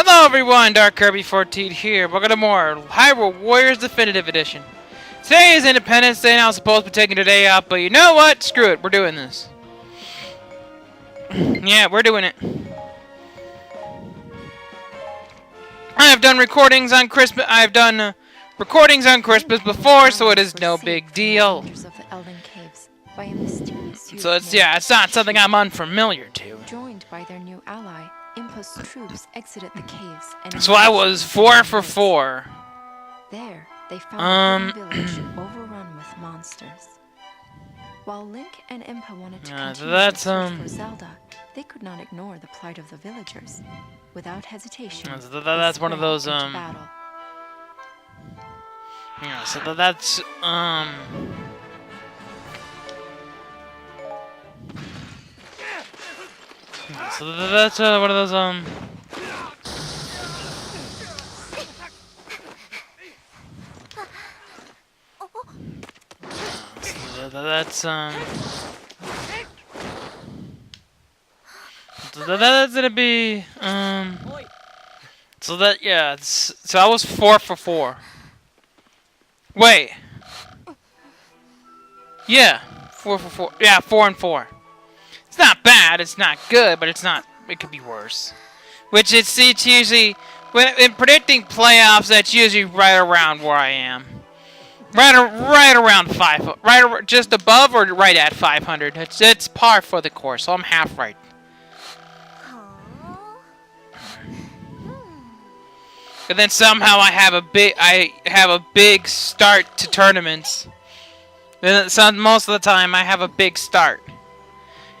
Hello everyone, Dark Kirby 14 here. Welcome to more Hyrule Warriors Definitive Edition. Today is Independence Day and I was supposed to be taking today off, but you know what? Screw it, we're doing this. Yeah, we're doing it. I have done recordings on Christmas. I've done recordings on Christmas before, so it is no big deal. So it's not something I'm unfamiliar to. Joined by their new ally, Impo's troops exited the caves and so I was 4 for 4. There, they found a village overrun with monsters. While Link and Impa wanted to continue the search for Zelda, they could not ignore the plight of the villagers. Without hesitation, that's one of those battle. Yeah, so that's So that's one of those that's gonna be so that yeah, so I was 4 for 4. Wait. Yeah, 4 for 4. Yeah, 4 and 4. It's not bad, it's not good, but it's not. It could be worse. Which it's usually in predicting playoffs. That's usually right around where I am. Right around 5. Just above or right at 500. It's par for the course, so I'm half right. And then somehow I have a big start to tournaments. Then most of the time I have a big start.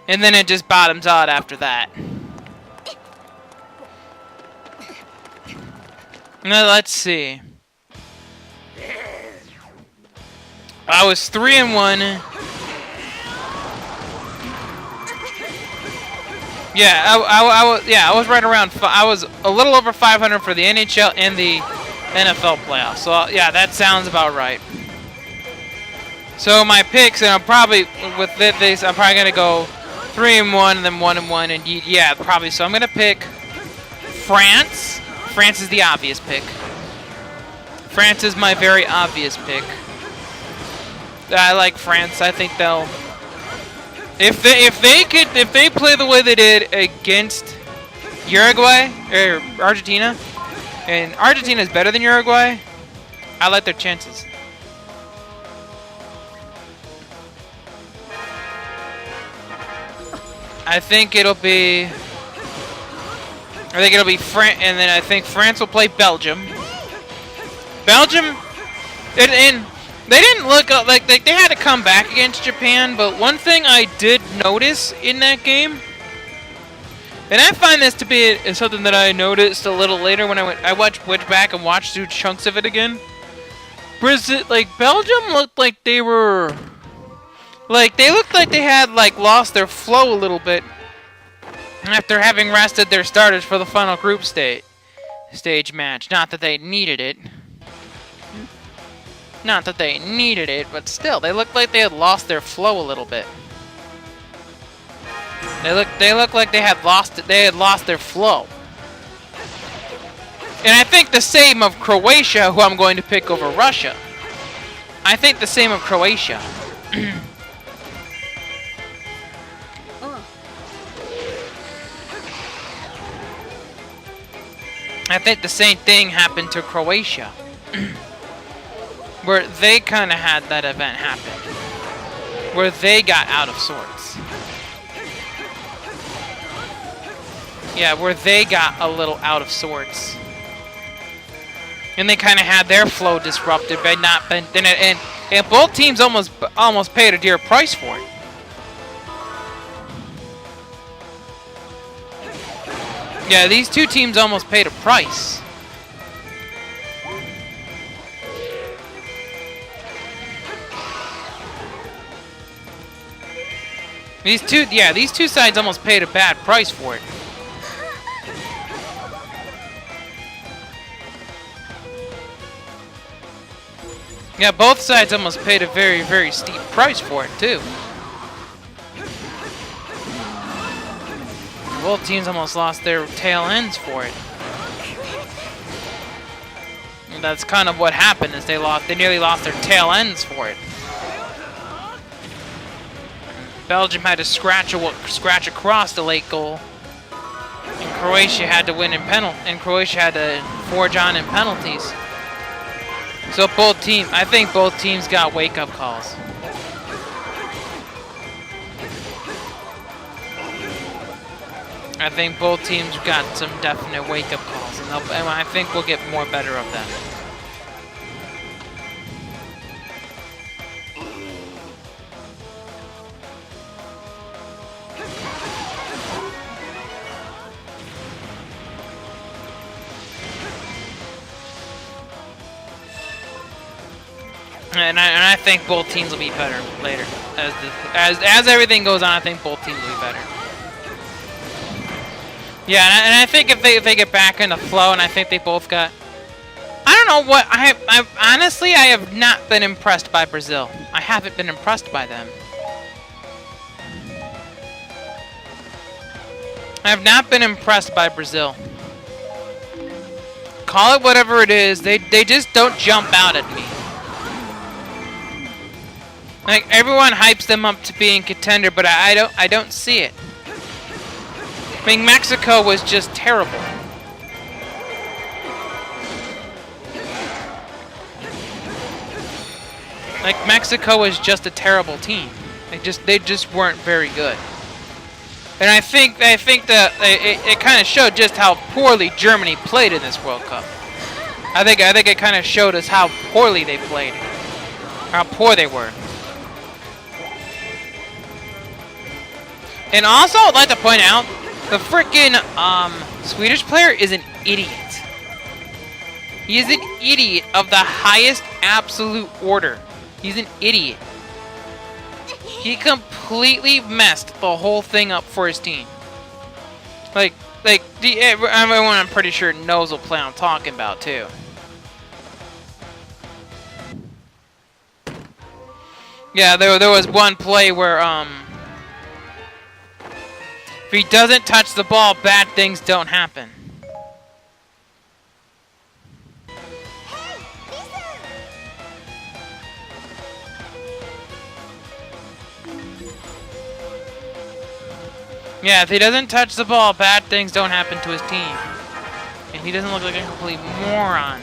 And then it just bottoms out after that. Now let's see. I was 3 and 1. Yeah, I was right around. I was a little over 500 for the NHL and the NFL playoffs. So yeah, that sounds about right. So my picks, and I'm probably with this, I'm probably gonna go 3 and 1, and then 1 and 1, and yeah, probably. So I'm gonna pick France. France is the obvious pick. France is my very obvious pick. I like France. I think they'll. If they play the way they did against Uruguay or Argentina, and Argentina is better than Uruguay, I like their chances. I think it'll be France, and then I think France will play Belgium. Belgium, and they didn't look like they had to come back against Japan, but one thing I did notice in that game, and I find this to be something that I noticed a little later when I went back and watched through chunks of it again, was it like Belgium looked like they were. They looked like they had, lost their flow a little bit after having rested their starters for the final group stage match. Not that they needed it. Not that they needed it, but still, they looked like they had lost their flow a little bit. They looked like they had lost their flow. And I think the same of Croatia, who I'm going to pick over Russia. I think the same of Croatia. I think the same thing happened to Croatia. Where they kind of had that event happen. Where they got out of sorts. Yeah, where they got a little out of sorts. And they kind of had their flow disrupted by and both teams almost paid a dear price for it. Yeah, these two teams almost paid a price. These two sides almost paid a bad price for it. Yeah, both sides almost paid a very, very steep price for it, too. Both teams almost lost their tail ends for it. that's kind of what happened. Is they nearly lost their tail ends for it. Belgium had to scratch across the late goal, and Croatia had to win and Croatia had to forge on in penalties. So I think both teams got wake-up calls. I think both teams got some definite wake-up calls, and I think we'll get more better of them. And I think both teams will be better later. As everything goes on, I think both teams will be better. Yeah, and I think if they get back in the flow, and I think they both got... I don't know what... honestly, I have not been impressed by Brazil. I haven't been impressed by them. I have not been impressed by Brazil. Call it whatever it is, they just don't jump out at me. Like, everyone hypes them up to being contender, but I don't see it. I mean, Mexico was just terrible. Like, Mexico was just a terrible team. They just weren't very good. And I think that it kind of showed just how poorly Germany played in this World Cup. I think it kind of showed us how poorly they played, how poor they were. And also, I'd like to point out, the frickin' Swedish player is an idiot. He is an idiot of the highest absolute order. He's an idiot. He completely messed the whole thing up for his team. Everyone I'm pretty sure knows what play I'm talking about too. Yeah, there was one play where if he doesn't touch the ball, bad things don't happen. Yeah, if he doesn't touch the ball, bad things don't happen to his team. And he doesn't look like a complete moron.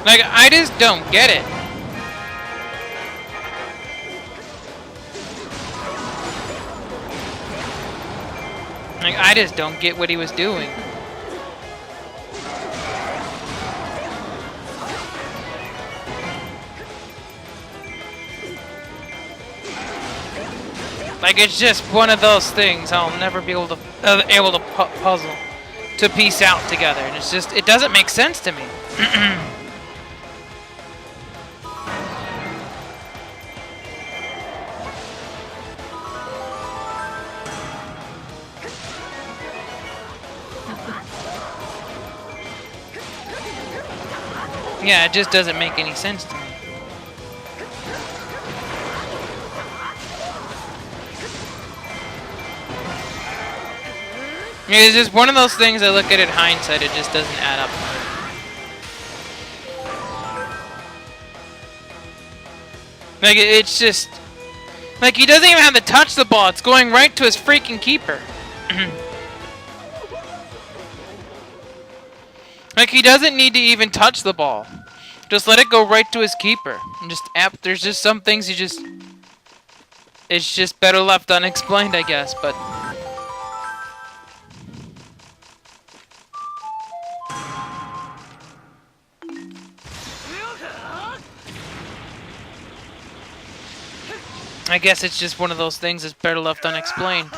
Like, I just don't get it. Like, I just don't get what he was doing. Like, it's just one of those things I'll never be able to puzzle to piece out together, and it's just, it doesn't make sense to me. Yeah, it just doesn't make any sense to me. Yeah, it's just one of those things I look at in hindsight, it just doesn't add up. Like, it's just... Like, he doesn't even have to touch the ball, it's going right to his freaking keeper. Like, he doesn't need to even touch the ball. Just let it go right to his keeper. And just, there's just some things you just... It's just better left unexplained, I guess, but... I guess it's just one of those things that's better left unexplained.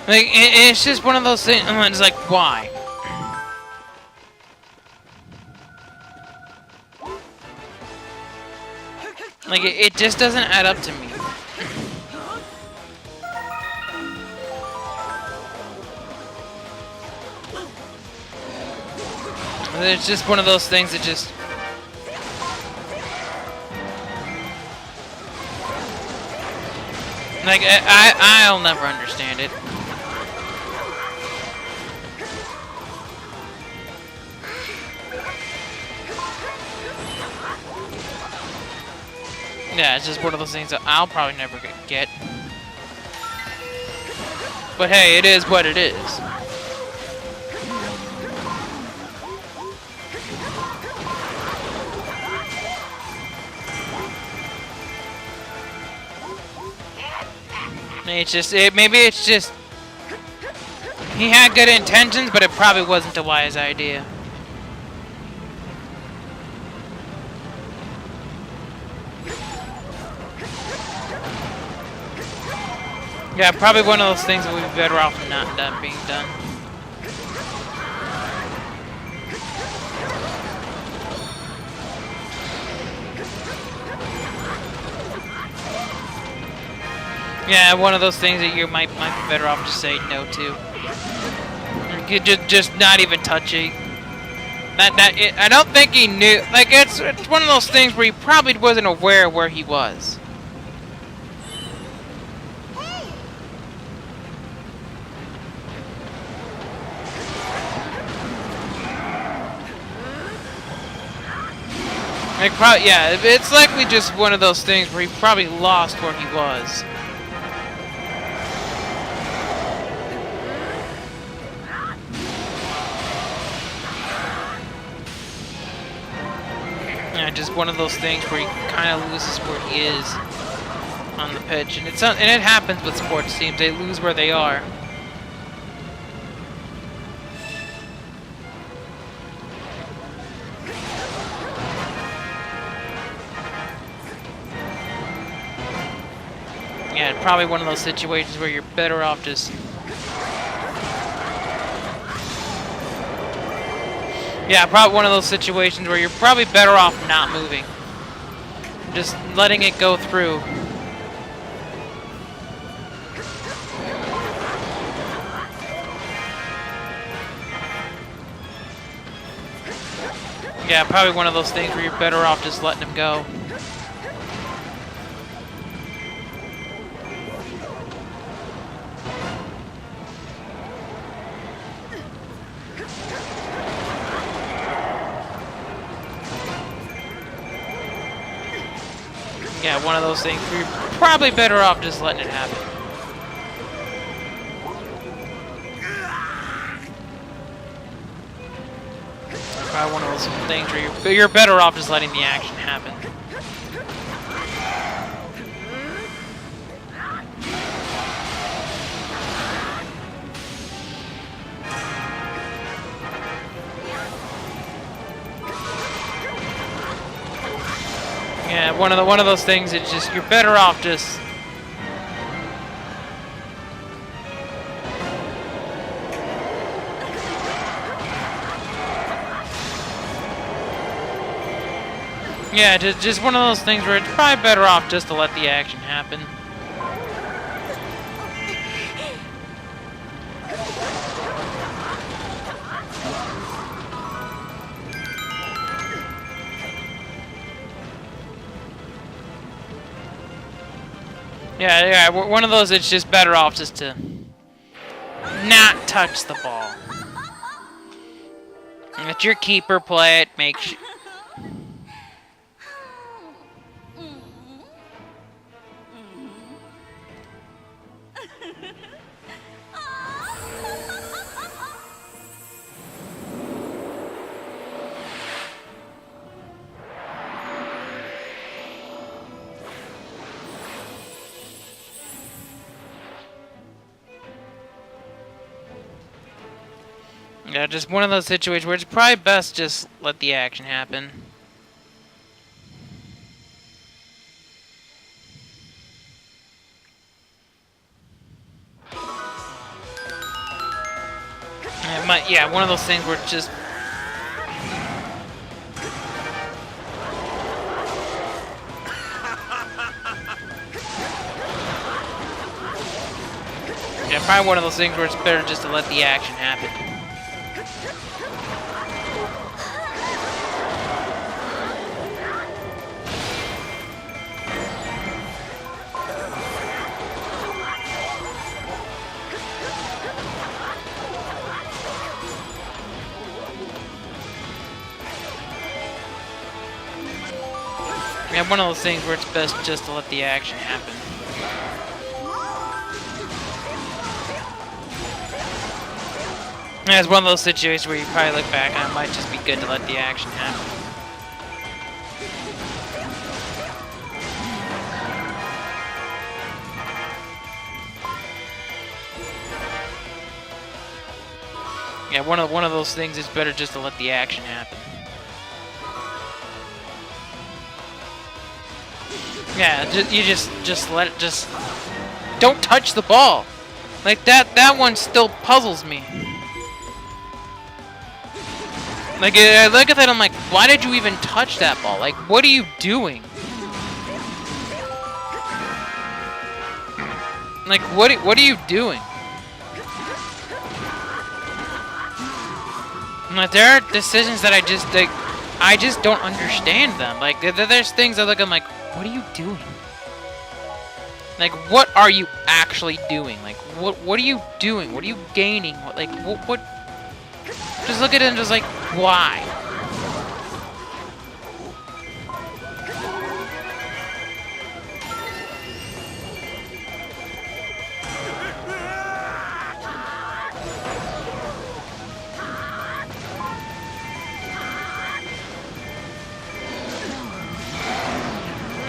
Like, it's just one of those things, it's like, why? Like, it just doesn't add up to me. It's just one of those things that just... Like, I'll never understand it. Yeah, it's just one of those things that I'll probably never get. But hey, it is what it is. It's just, maybe it's just, he had good intentions, but it probably wasn't a wise idea. Yeah, probably one of those things that we'd be better off not being done. Yeah, one of those things that you might be better off just saying no to. You just not even touch it. I don't think he knew. Like, it's one of those things where he probably wasn't aware of where he was. Like, yeah, it's likely just one of those things where he probably lost where he was. Yeah, just one of those things where he kind of loses where he is on the pitch, and it happens with sports teams. They lose where they are. Yeah, probably one of those situations where you're better off just... Yeah, probably one of those situations where you're probably better off not moving. Just letting it go through. Yeah, probably one of those things where you're better off just letting him go. Yeah, one of those things where you're probably better off just letting it happen. Probably one of those things where you're better off just letting the action happen. Yeah, one of those things. It's just you're better off just. Yeah, just one of those things where it's probably better off just to let the action happen. Yeah, one of those, it's just better off just to not touch the ball. Let your keeper play it, make sure... Yeah, just one of those situations where it's probably best just let the action happen. Yeah, one of those things where it's just... Yeah, probably one of those things where it's better just to let the action happen. Yeah, one of those things where it's best just to let the action happen. Yeah, it's one of those situations where you probably look back and it might just be good to let the action happen. Yeah, one of those things is better just to let the action happen. Yeah, you just let it don't touch the ball. Like that one still puzzles me. Like I look at that, I'm like, why did you even touch that ball? Like, what are you doing? Like, what are you doing? Like, there are decisions that I just don't understand them. Like, there's things I look at, I'm like, what are you doing? Like, what are you actually doing? Like, what are you doing? What are you gaining? What? Just look at it and just like, why?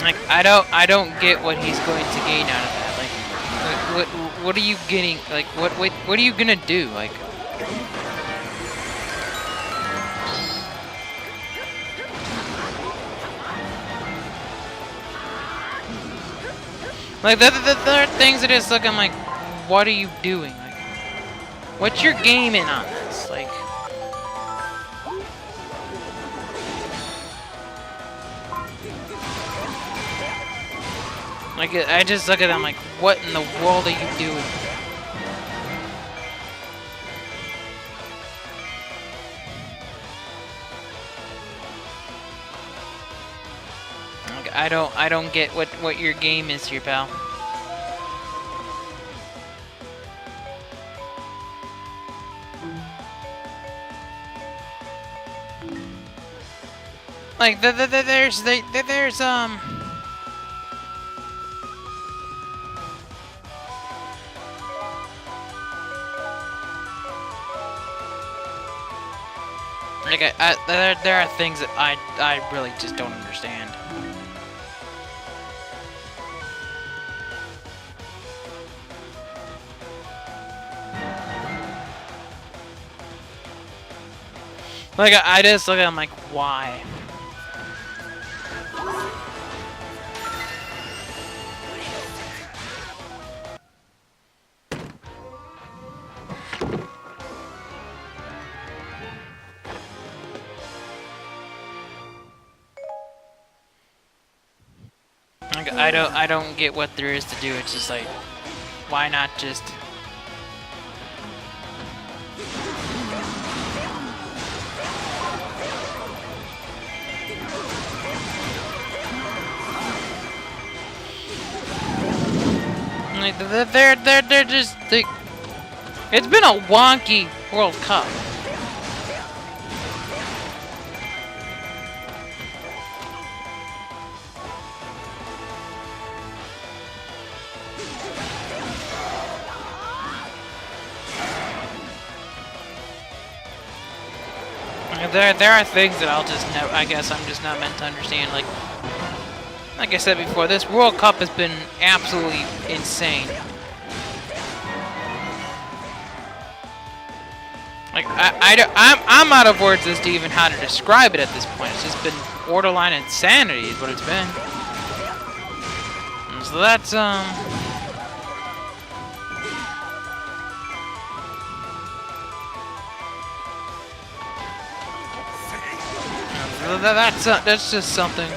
Like, I don't get what he's going to gain out of that. Like what are you getting? Like, what are you gonna do? Like. Like, there are things that just look, I'm like, what are you doing? Like, what's your game in on this? Like, I just look at them like, what in the world are you doing? Like, I don't get what your game is here, pal. Like, there's like, there are things that I really just don't understand. Like, I just look at them like, why? Like, I don't get what there is to do. It's just like, why not just... Like, they're just... It's been a wonky World Cup. There are things that I'll just never, I guess I'm just not meant to understand. Like I said before, this World Cup has been absolutely insane. Like, I'm out of words as to even how to describe it at this point. It's just been borderline insanity is what it's been. And so that's that's just something.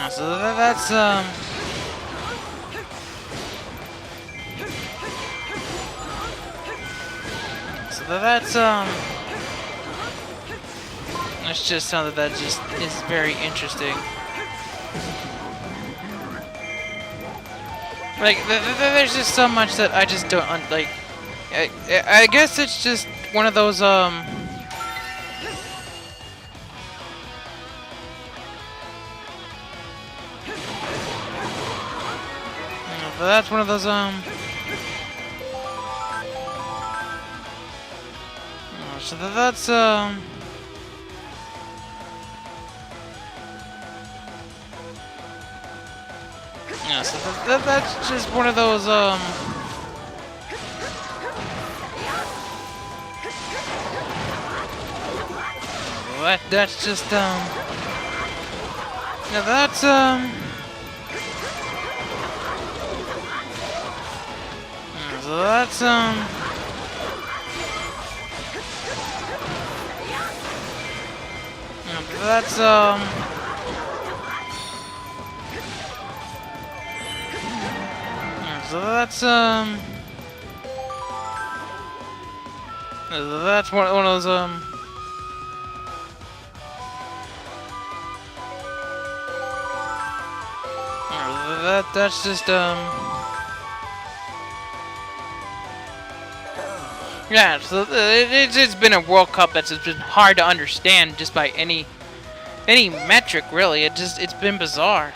So that's it's just something that just is very interesting. Like, there's just so much that I just don't like. I guess it's just one of those That's one of those so that's yeah, so that's just one of those that's just yeah, that's so that's yeah, that's yeah, so that's one of those that's just yeah, so it's been a World Cup that's just been hard to understand just by any metric really. It's been bizarre.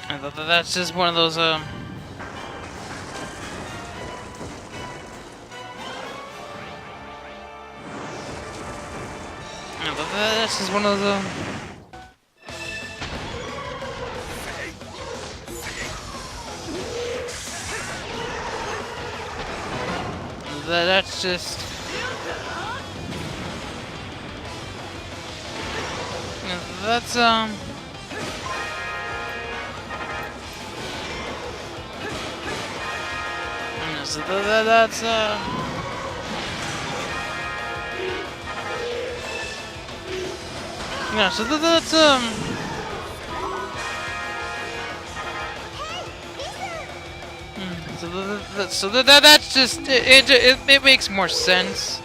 And that's just one of those this is one of the that's just that's so that's yeah, so that's so that's just it makes more sense.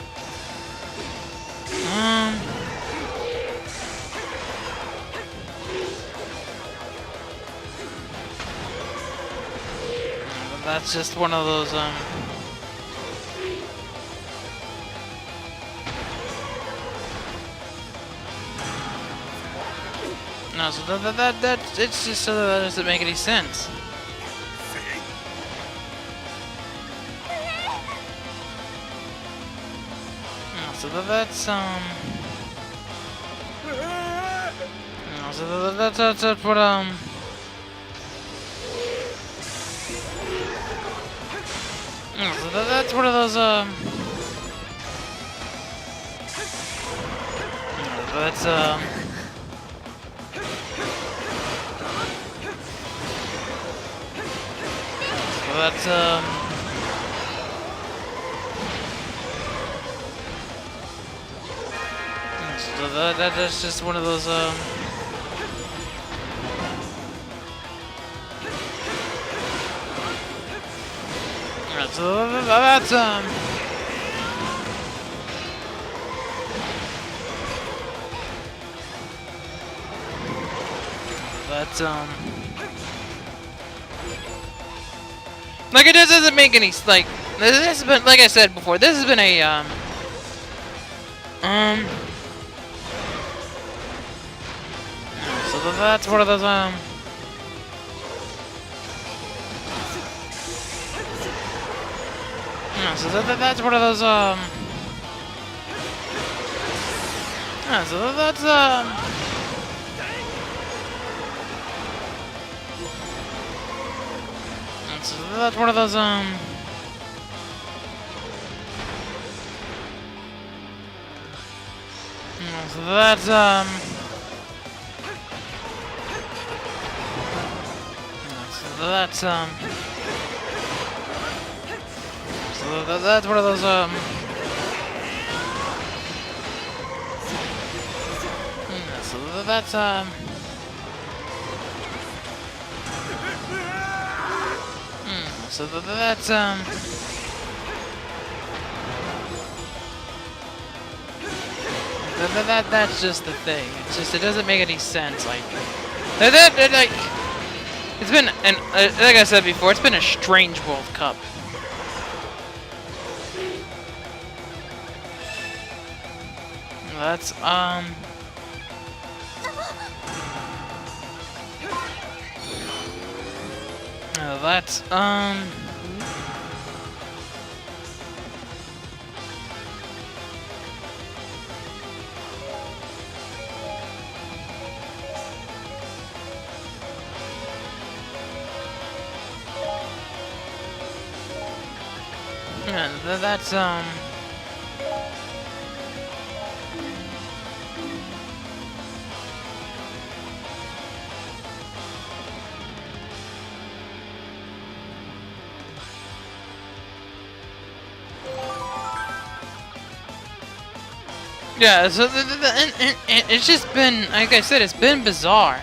That's just one of those no, so that it's just so that doesn't make any sense. No, so that's no, so that's what no, so that's one of those no, that's that's so that's just one of those so that's like it just doesn't make any like this has been, like I said before, this has been a so that's one of those so that's one of those so that's so that's one of those so that's so that's so that's one of those so that's so that's that's just the thing. It's just it doesn't make any sense. Like like it's been like I said before, it's been a strange World Cup. That's that's yeah, that's yeah, so and it's just been, like I said, it's been bizarre.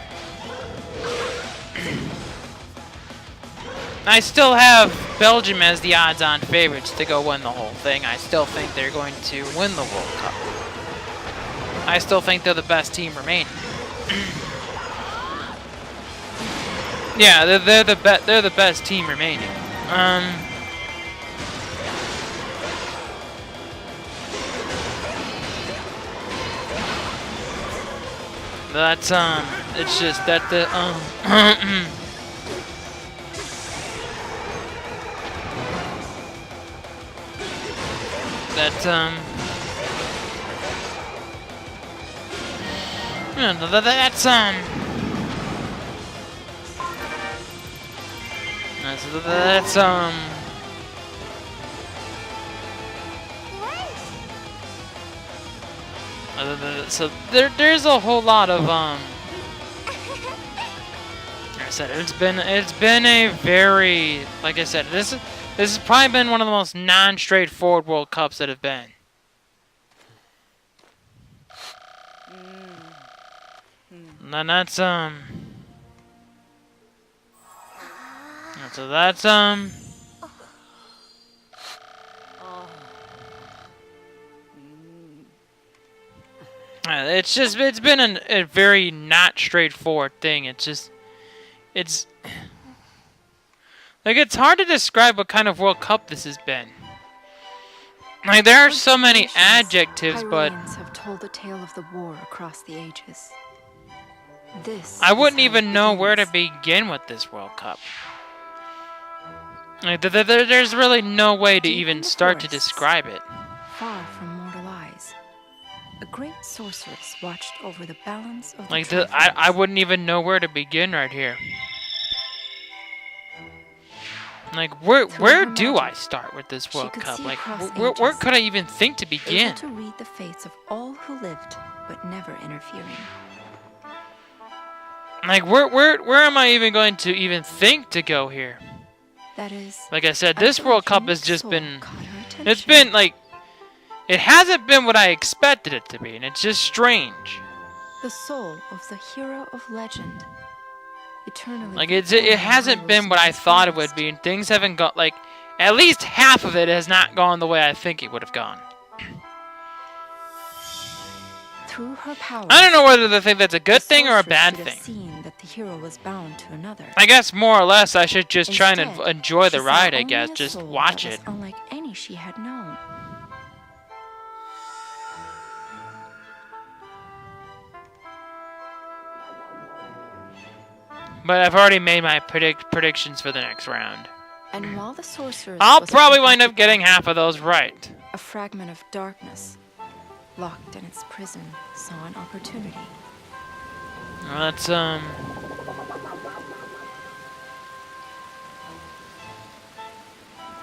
I still have Belgium as the odds-on favorites to go win the whole thing. I still think they're going to win the World Cup. I still think they're the best team remaining. Yeah, they're the best team remaining. That's it's just that the that yeah, that's so there's a whole lot of like I said, it's been a very, like I said, this has probably been one of the most non-straightforward World Cups that have been. And that's so that's it's been a very not straightforward thing. It's like it's hard to describe what kind of World Cup this has been. Like there are so many adjectives, but Hyruleans have told the tale of the war across the ages. This I wouldn't is how even it know where to begins. begin with this World Cup. Like, there's really no way to Deep in even the start to forests, describe it. Far from mortal eyes, a great sorceress watched over the balance of the Like I Triforce. wouldn't even know where to begin right here. Like where do I start with this she World could Cup? see Like across where ages, could I even think to begin? able to read the fates of all who lived, but never interfering. Like where am I even going to even think to go here? That is, Like I said, this until a World Cup unique has just soul been caught her it's attention. been like it hasn't been what I expected it to be, and it's just strange. The soul of the hero of legend. Eternally Like it hasn't been what I thought it would be, and things haven't got like at least half of it has not gone the way I think it would have gone. Through her powers, I don't know whether to think that's a good the thing or a sorceress bad should have thing. seen that the hero was bound to another. I guess more or less I should just try and Instead, enjoy the she saw ride, I only guess. a Just soul watch that it. was unlike any she had known. But I've already made my predictions for the next round. And while the sorceress I'll was probably wind up preoccupied, getting half of those right. a fragment of darkness, locked in its prison, saw an opportunity. That's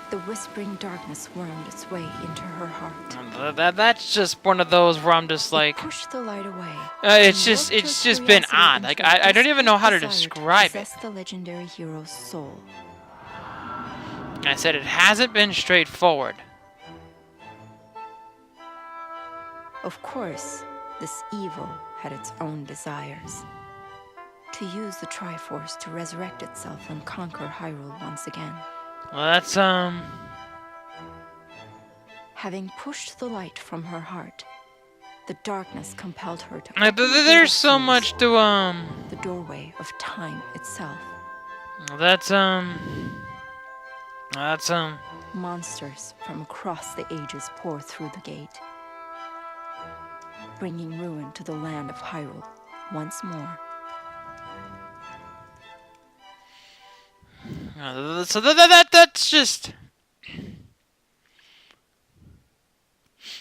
The whispering darkness wormed its way into her heart. that's just one of those where I'm just It like, pushed the light away. it's and just worked it's her just been curiosity odd. into Like a I don't even know how to desperate describe it. desire to possess the legendary hero's soul. I said it hasn't been straightforward. Of course, this evil had its own desires. To use the Triforce to resurrect itself and conquer Hyrule once again. Well, that's Having pushed the light from her heart, the darkness compelled her to like, open the gate there's of so souls, much to the doorway of time itself. that's Monsters from across the ages pour through the gate. bringing ruin to the land of Hyrule once more. So that's just...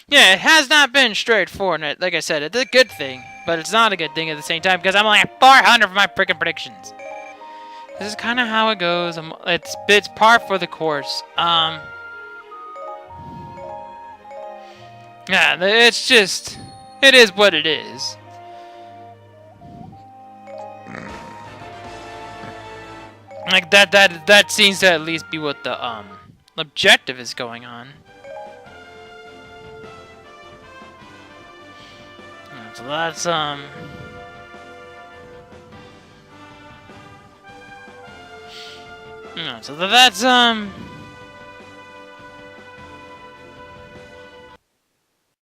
Yeah, it has not been straightforward. Like I said, it's a good thing, but it's not a good thing at the same time because I'm only at 400 for my freaking predictions. This is kind of how it goes. It's par for the course. Yeah, it's just... It is what it is. Like, that seems to at least be what the, objective is going on. So that's, so that's,